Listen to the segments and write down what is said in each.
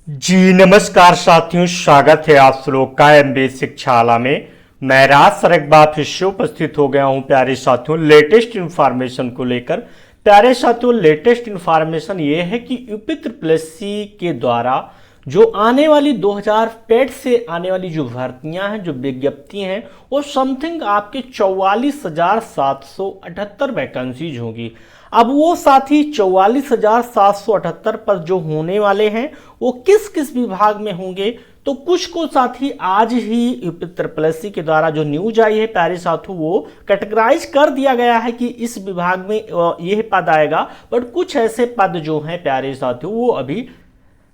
जी नमस्कार साथियों, स्वागत है आप लोग का एमबीए शिक्षाला में। मैं राज सर एक बार फिर से उपस्थित हो गया हूं प्यारे साथियों लेटेस्ट इन्फॉर्मेशन को लेकर। प्यारे साथियों लेटेस्ट इन्फॉर्मेशन ये है कि यूपी ट्रिपल एस सी के द्वारा जो आने वाली 2000 पेड से आने वाली जो भर्तियां हैं, जो विज्ञप्ति हैं, वो समथिंग आपके 44,778 वैकेंसीज होगी। अब वो साथी 44,778 पद जो होने वाले हैं वो किस किस विभाग में होंगे, तो कुछ को साथी आज ही यूपी ट्रिपल एस सी के द्वारा जो न्यूज आई है प्यारे साथियों वो कैटेगराइज कर दिया गया है कि इस विभाग में यह पद आएगा। बट कुछ ऐसे पद जो हैं प्यारे साथियों वो अभी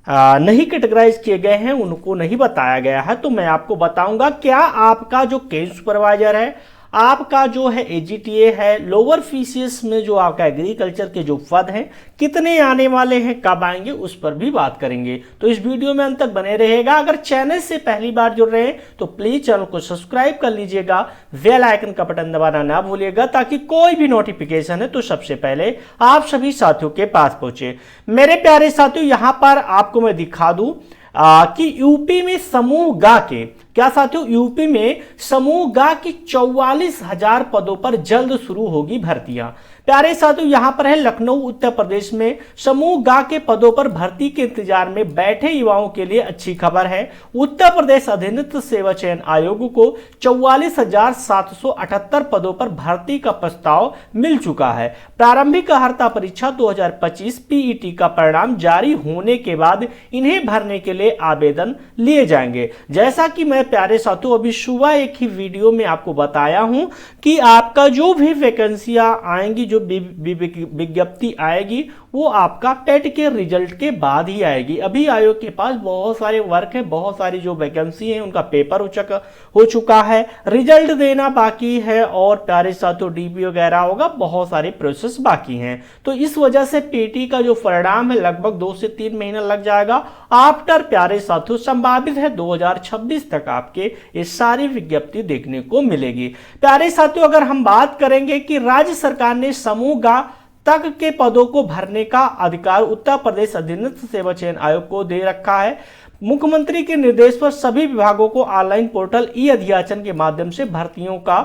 नहीं कैटेगराइज किए गए हैं, उनको नहीं बताया गया है। तो मैं आपको बताऊंगा क्या आपका जो केस सुपरवाइजर है, आपका जो है एजीटीए है, लोअर फीसियस में जो आपका एग्रीकल्चर के जो पद हैं कितने आने वाले हैं, कब आएंगे, उस पर भी बात करेंगे। तो इस वीडियो में अंत तक बने रहेगा। अगर चैनल से पहली बार जुड़ रहे हैं तो प्लीज चैनल को सब्सक्राइब कर लीजिएगा, बेल आइकन का बटन दबाना ना भूलिएगा ताकि कोई भी नोटिफिकेशन है तो सबसे पहले आप सभी साथियों के पास पहुंचे। मेरे प्यारे साथियों यहां पर आपको मैं दिखा दूं कि यूपी में समूह गा के क्या साथियों, यूपी में समूह गा की 44,000 पदों पर जल्द शुरू होगी भर्तियां। प्यारे साथियों यहां पर है लखनऊ उत्तर प्रदेश में समूह गा के पदों पर भर्ती के इंतजार में बैठे युवाओं के लिए अच्छी खबर है। उत्तर प्रदेश अधीनस्थ सेवा चयन आयोग को 44,778 पदों पर भर्ती का प्रस्ताव मिल चुका है। प्रारंभिक अर्हता परीक्षा 2025 पीईटी का परिणाम जारी होने के बाद इन्हें भरने के लिए आवेदन लिए जाएंगे। जैसा कि मैं प्यारे साथियों अभी सुबह एक ही वीडियो में आपको बताया हूं कि आपका जो भी वैकेंसियां आएंगी, जो विज्ञप्ति आएगी वो आपका टेट के रिजल्ट के बाद ही आएगी। अभी आयोग के पास बहुत सारे वर्क है, बहुत सारी जो वैकेंसी है उनका पेपर हो चुका है, रिजल्ट देना बाकी है और प्यारे साथियों डीबी वगैरह होगा, बहुत सारे प्रोसेस बाकी हैं। तो इस वजह से पीटी का जो परिणाम है लगभग 2 से 3 महीना लग जाएगा। आफ्टर प्यारे साथियों संभावित है 2026 तक आपके ये सारी विज्ञप्ति देखने को मिलेगी। प्यारे साथियों अगर हम बात करेंगे कि राज्य सरकार ने समूह गा तक के पदों को भरने का अधिकार उत्तर प्रदेश अधीनस्थ सेवा चयन आयोग को दे रखा है। मुख्यमंत्री के निर्देश पर सभी विभागों को ऑनलाइन पोर्टल ई अध्याचन के माध्यम से भर्तियों का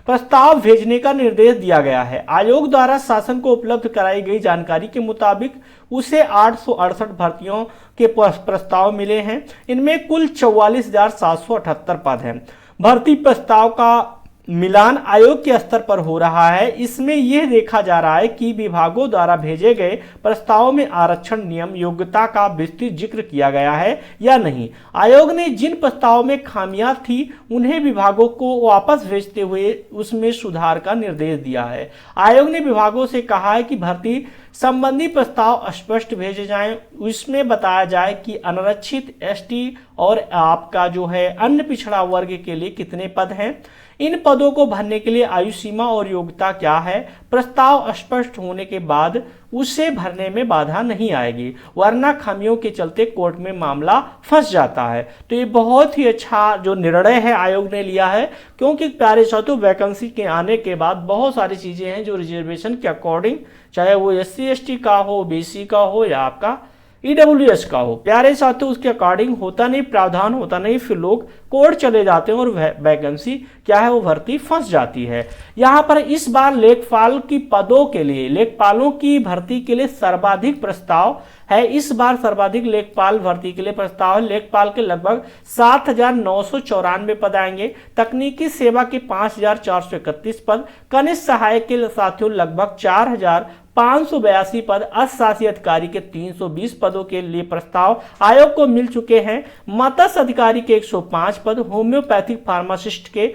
प्रस्ताव भेजने का निर्देश दिया गया है। आयोग द्वारा शासन को उपलब्ध कराई गई जानकारी के मुताबिक उसे 868 भर्तियों के प्रस्ताव मिले हैं। इनमें कुल 44,778 पद हैं। भर्ती प्रस्ताव का मिलान आयोग के स्तर पर हो रहा है। इसमें यह देखा जा रहा है कि विभागों द्वारा भेजे गए प्रस्तावों में आरक्षण नियम योग्यता का विस्तृत जिक्र किया गया है या नहीं। आयोग ने जिन प्रस्तावों में खामियां थी उन्हें विभागों को वापस भेजते हुए उसमें सुधार का निर्देश दिया है। आयोग ने विभागों से कहा है कि भर्ती संबंधी प्रस्ताव स्पष्ट भेजे जाएं, उसमें बताया जाए कि अनारक्षित एसटी और आपका जो है अन्य पिछड़ा वर्ग के लिए कितने पद हैं, इन पदों को भरने के लिए आयु सीमा और योग्यता क्या है। प्रस्ताव स्पष्ट होने के बाद उसे भरने में बाधा नहीं आएगी, वरना खामियों के चलते कोर्ट में मामला फंस जाता है। तो ये बहुत ही अच्छा जो निर्णय है आयोग ने लिया है, क्योंकि प्यारे साथियों वैकेंसी के आने के बाद बहुत सारी चीजें हैं जो रिजर्वेशन के अकॉर्डिंग, चाहे वो SC ST का हो, BC का हो या आपका EWS का हो, प्यारे साथियों उसके अकॉर्डिंग होता नहीं, प्रावधान होता नहीं, फिर लोग कोर्ट चले जाते हैं और वैकेंसी क्या है वो भर्ती फंस जाती है। यहाँ पर इस बार लेखपाल की पदों के लिए, लेखपालों की भर्ती के लिए सर्वाधिक प्रस्ताव है। इस बार सर्वाधिक लेखपाल भर्ती के लिए प्रस्ताव है। लेखपाल के लगभग 7,994 पद आएंगे। तकनीकी सेवा के 5,431 पद, कनिष्ठ सहायक के साथियों लगभग 4,582 पद, अशासी अधिकारी के 320 पदों के लिए प्रस्ताव आयोग को मिल चुके हैं। मत्स्य अधिकारी के 105 पद, होम्योपैथिक फार्मासिस्ट के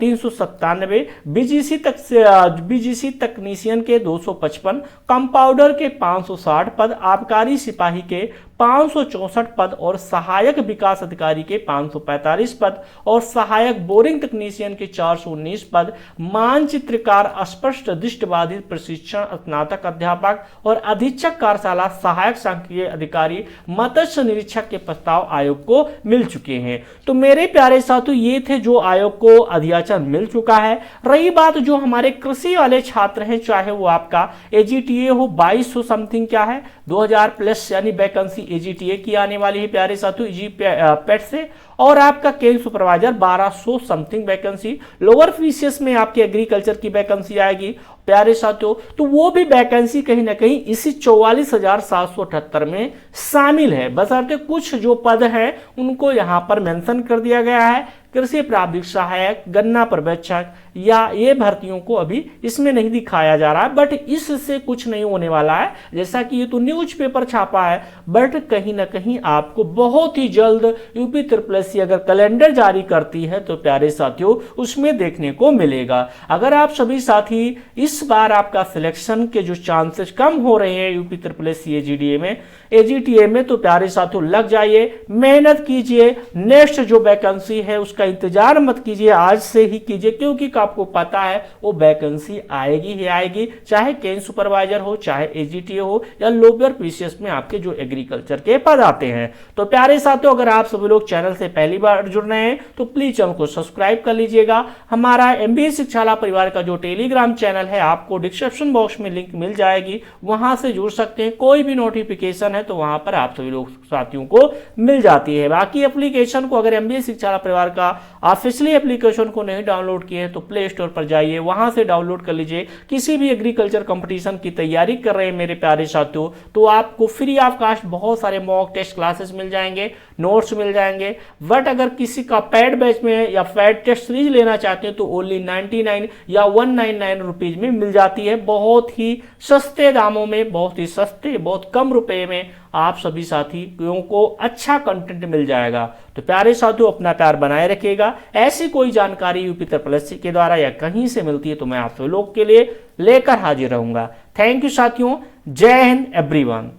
397, बीजीसी तकनीशियन के 255, कंपाउंडर के 560 पद, आबकारी सिपाही के 564 पद और सहायक विकास अधिकारी के 545 पद और सहायक बोरिंग तकनीशियन के 419 पद, मानचित्रकार, स्पष्ट दृष्टिबाधित प्रशिक्षण स्नातक अध्यापक और अधीक्षक कार्यशाला सहायक सांख्यिकीय अधिकारी, मत्स्य निरीक्षक के प्रस्ताव आयोग को मिल चुके हैं। तो मेरे प्यारे साथियों ये थे जो आयोग को अध्याचन मिल चुका है। रही बात जो हमारे कृषि वाले छात्र हैं, चाहे वो आपका एजीटीए हो, 2200 समथिंग क्या है 2000 प्लस यानी वैकेंसी भर्ती एजीटीए की आने वाली है प्यारे साथियों, इजी पेट से। और आपका cane supervisor 1200 something vacancy, lower PCS में आपकी एग्रीकल्चर की वैकेंसी आएगी प्यारे साथियों, तो वो भी वैकेंसी कहीं ना कहीं इसी 44,778 में शामिल है। बशर्ते कुछ जो पद हैं उनको यहां पर मेंशन कर दिया गया है, कृषि प्राविधिक सहायक, गन्ना पर्यवेक्षक, या ये भर्तियों को अभी इसमें नहीं दिखाया जा रहा है, बट इससे कुछ नहीं होने वाला है। जैसा कि ये तो न्यूज़पेपर छापा है, बट कहीं ना कहीं आपको बहुत ही जल्द यूपी ट्रिपल अगर कैलेंडर जारी करती है तो प्यारे साथियों उसमें देखने को मिलेगा। अगर आप सभी साथी इस बार आपका सिलेक्शन के जो चांसेस कम हो रहे हैं यूपी ट्रिपल एजीटीए में, तो प्यारे साथियों लग जाइए, मेहनत कीजिए। नेक्स्ट जो वैकेंसी है उसका इंतजार मत कीजिए, आज से ही कीजिए, क्योंकि आपको पता है वो वैकेंसी आएगी ही आएगी, चाहे केन सुपरवाइजर हो, चाहे एजीटीए हो, या लोअर पीसीएस में आपके जो एग्रीकल्चर के पद आते हैं। तो प्यारे साथियों अगर आप सभी लोग चैनल से पहली बार जुड़ रहे हैं तो प्लीज चैनल को सब्सक्राइब कर लीजिएगा। हमारा एमबीए शिक्षाला परिवार का जो टेलीग्राम चैनल है आपको डिस्क्रिप्शन बॉक्स में लिंक मिल जाएगी, वहां से जुड़ सकते हैं। कोई भी नोटिफिकेशन है तो वहां पर आप सभी लोग साथियों को मिल जाती है। बाकी एप्लीकेशन को अगर एमबीए शिक्षाला परिवार का ऑफिशियली एप्लीकेशन को नहीं डाउनलोड किए तो प्ले स्टोर पर जाइए, वहां से डाउनलोड कर लीजिए। किसी भी एग्रीकल्चर कंपटीशन की तैयारी कर रहे हैं मेरे प्यारे साथियों तो आपको फ्री ऑफ कास्ट बहुत सारे मॉक टेस्ट क्लासेस मिल जाएंगे, नोट्स मिल जाएंगे। बट अगर किसी का पेड बैच में या पेड टेस्ट सीरीज लेना चाहते हैं तो ओनली 99 या 199 रुपीज में मिल जाती है, बहुत ही सस्ते दामों में, बहुत ही सस्ते, बहुत कम रुपए में आप सभी साथियों को अच्छा कंटेंट मिल जाएगा। तो प्यारे साथियों अपना प्यार बनाए रखिएगा। ऐसी कोई जानकारी यूपी ट्रिपल एससी के द्वारा या कहीं से मिलती है तो मैं आप सभी लोग के लिए लेकर हाजिर रहूंगा। थैंक यू साथियों, जय हिंद एवरीवन।